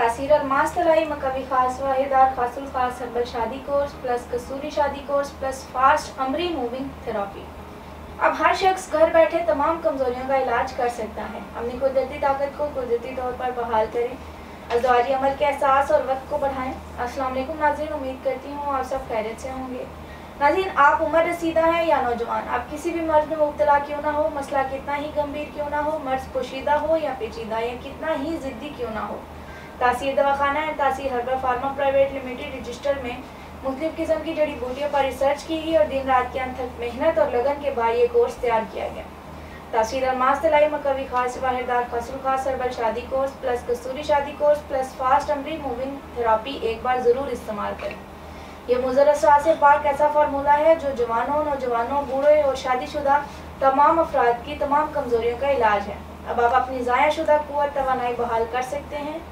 तासीर अलमास तलाई मकवी खास वाहिदार खासुल खास हर्बल शादी कोर्स प्लस कसूरी शादी कोर्स प्लस फास्ट अमरी मूविंग थेरापी। अब हर शख्स घर बैठे तमाम कमजोरियों का इलाज कर सकता है। अपनी कुदरती ताकत को कुदरती तौर पर बहाल करें, अज़दवाजी अमल के एहसास और वक्त को बढ़ाएं। अस्सलाम वालेकुम नाज़रीन, उम्मीद करती हूँ आप सब खैरियत से होंगे। नाज़रीन, आप उम्र रसीदा हैं या नौजवान, आप किसी भी मर्ज में मुब्तला क्यों ना हो, मसला कितना ही गंभीर क्यों ना हो, मर्ज पोशीदा हो या पेचीदा या कितना ही ज़िद्दी क्यों ना हो, तासीर दवाखाना एंड तासीर herbal pharma private limited register में मुख्तलिफ किस्म की जड़ी बूटियों पर रिसर्च की गई और दिन रात के अनथक मेहनत और लगन के बाद ये कोर्स तैयार किया गया। तासीर अलमास तलाई मकवी खास वाहिदार खासुल खास हर्बल शादी कोर्स प्लस कसूरी शादी कोर्स प्लस फास्ट अमरी मूविंग थेरापी एक बार ज़रूर इस्तेमाल करें। ये मुज़र असरार से पाक ऐसा फार्मूला है जो जवानों, नौजवानों, बूढ़े और शादीशुदा तमाम अफराद की तमाम कमज़ोरियों का इलाज है। अब आप अपनी ज़ायाशुदा क़ुव्वत तवानाई बहाल कर सकते हैं।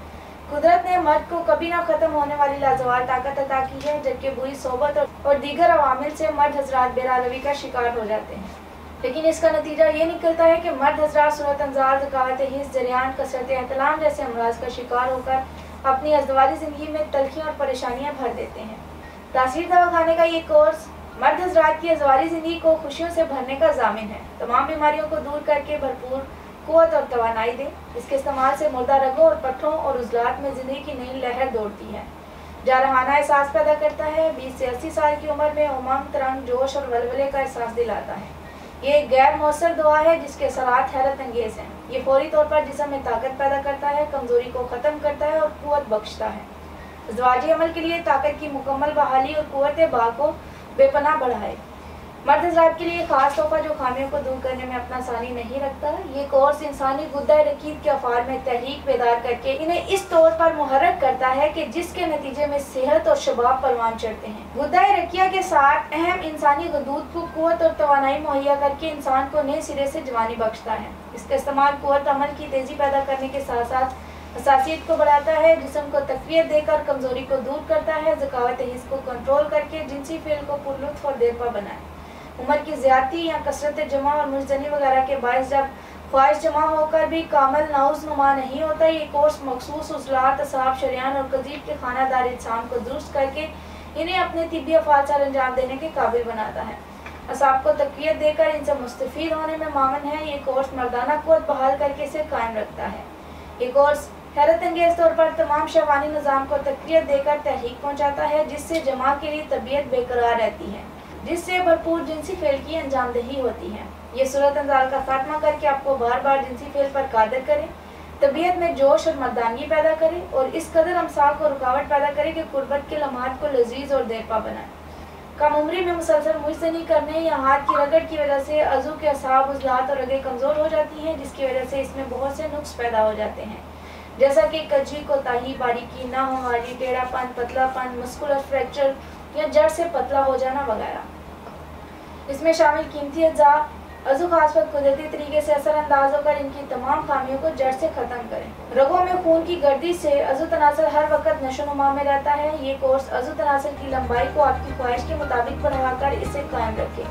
कुदरत ने मर्द को कभी ना ख़त्म होने वाली लाजवाब ताकत अता की है, जबकि बुरी सोबत और दीगर अवामिल से मर्द हजरात बेरालवी का शिकार हो जाते हैं। लेकिन इसका नतीजा ये निकलता है कि मर्द हजरात सूरत अंजाल, ज़कावत हिस्स, जरियान, कसरत एहतलाम जैसे अमराज का शिकार होकर अपनी अज़दवाजी ज़िंदगी में तलखियाँ और परेशानियाँ भर देते हैं। तासीर दवाखाने का ये कोर्स मर्द हजरात की अज़दवाजी ज़िंदगी को खुशियों से भरने का ज़ामिन है। तमाम बीमारियों को दूर करके भरपूर क़ुव्वत और तवानाई दे। इसके इस्तेमाल से मुर्दा रगों और पट्ठों और उज़लात में ज़िंदगी की नई लहर दौड़ती है, जारहाना एहसास पैदा करता है। 20 से 80 साल की उम्र में उमंग, तरंग, जोश और वलवले का एहसास दिलाता है। ये एक गैर मौसर दवा है जिसके असरात हैरत अंगेज़ हैं। ये फौरी तौर पर जिस्म में ताकत पैदा करता है, कमज़ोरी को ख़त्म करता है और क़ुव्वत बख्शता है। अज़दवाजी अमल के लिए ताकत की मुकम्मल बहाली और क़ुव्वत बा को बेपनाह बढ़ाए। मर्द हज़रात के लिए ख़ास तोहफ़ा जो खामियों को दूर करने में अपना सानी नहीं रखता। ये कोर्स इंसानी गुद्दा रकीब के अफ़ार में तहरीक बेदार करके इन्हें इस तौर पर मुहर्रक करता है कि जिसके नतीजे में सेहत और शबाब परवान चढ़ते हैं। गुद्दा रकिया के साथ अहम इंसानी गदूद को क़ुव्वत और तवानाई मुहैया करके इंसान को नए सिरे से जवानी बख्शता है। इसका इस्तेमाल क़ुव्वत अमल की तेज़ी पैदा करने के साथ साथ हसासियत को बढ़ाता है, जिस्म को तक़वियत देकर कमज़ोरी को दूर करता है, ज़कावत हिस्स को कंट्रोल करके जिनसी फ़ेल को पुरलुत्फ़ और देरपा बनाए। उम्र की ज़्यादती या कसरत जमा और मुजदनी वगैरह के बायस जब ख्वाहिश जमा होकर भी कामल नाउज़ नुमा नहीं होता, ये कोर्स मखसूस उज़लात, असाब, शरियान और कज़ीब के खानादार इंसान को दुरुस्त करके इन्हें अपने तिब्बी अफ़ाल से अंजाम देने के काबिल बनाता है। असाब को तक़वियत देकर इनसे मुस्तफ़ीद होने में मामन है। ये कोर्स मर्दाना क़ुव्वत बहाल करके इसे कायम रखता है। ये कोर्स हैरत अंगेज़ तौर पर तमाम शहवानी निज़ाम को तक़वियत देकर तहरीक पहुँचाता है, जिससे जमा के लिए तबीयत बेकरार रहती है, जिससे भरपूर जिनसी फेल की अंजामदही होती है। ये सूरत अंजाल का खात्मा करके आपको बार बार जिनसी फेल पर कादर करे, तबीयत में जोश और मर्दानगी पैदा करे और इस कदर अमसाल को रुकावट पैदा करे कि कुर्बत के लम्हात को लजीज और देरपा बनाए। कम उम्री में मुसलसल मुजतनी करने या हाथ की रगड़ की वजह से अज़ू के असाब, उज़लात और रगें कमज़ोर हो जाती हैं, जिसकी वजह से इसमें बहुत से नुक्स पैदा हो जाते हैं, जैसा कि कच्ची, कोताही, बारीकी, नाहोमारी, टेढ़ापन, पतलापन, मस्कुलर फ्रैक्चर या जड़ से पतला हो जाना वगैरह। इसमें शामिल कीमती अज्जा अज़ू खास पर कुदरती तरीके से असरअंदाज होकर इनकी तमाम खामियों को जड़ से ख़त्म करें। रगों में खून की गर्दिश से अज़ू तनासर हर वक्त नशोनुमा में रहता है। ये कोर्स अज़ू तनासर की लंबाई को आपकी ख्वाहिश के मुताबिक बढ़ाकर इसे कायम रखे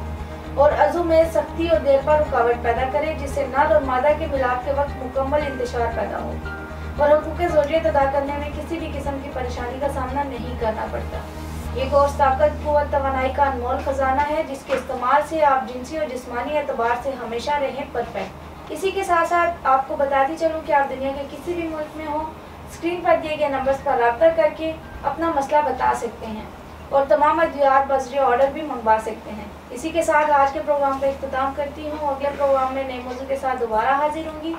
और अज़ू में सख्ती और देरपा रुकावट पैदा करे, जिससे नर और मादा के मिलाप के वक्त मुकम्मल इंतशार पैदा हो और हुकूक ज़रूरियत अदा करने में किसी भी किस्म की परेशानी का सामना नहीं करना पड़ता। ये कोर्स ताकत, क़ुव्वत, तवानाई का अनमोल खजाना है, जिसके इस्तेमाल से आप जिनसी और जिस्मानी एतबार से हमेशा रहें परफेक्ट। इसी के साथ साथ आपको बताती चलूँ कि आप दुनिया के किसी भी मुल्क में हो, स्क्रीन पर दिए गए नंबर्स पर रब्ता करके अपना मसला बता सकते हैं और तमाम अद्वियात बज़रिए ऑर्डर भी मंगवा सकते हैं। इसी के साथ आज के प्रोग्राम का इख्तिताम करती हूँ। अगले प्रोग्राम में नए मौजू के साथ दोबारा हाजिर होंगी।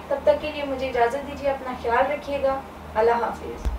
तब तक के लिए मुझे इजाज़त दीजिए। अपना ख्याल रखिएगा। अल्लाह हाफिज़।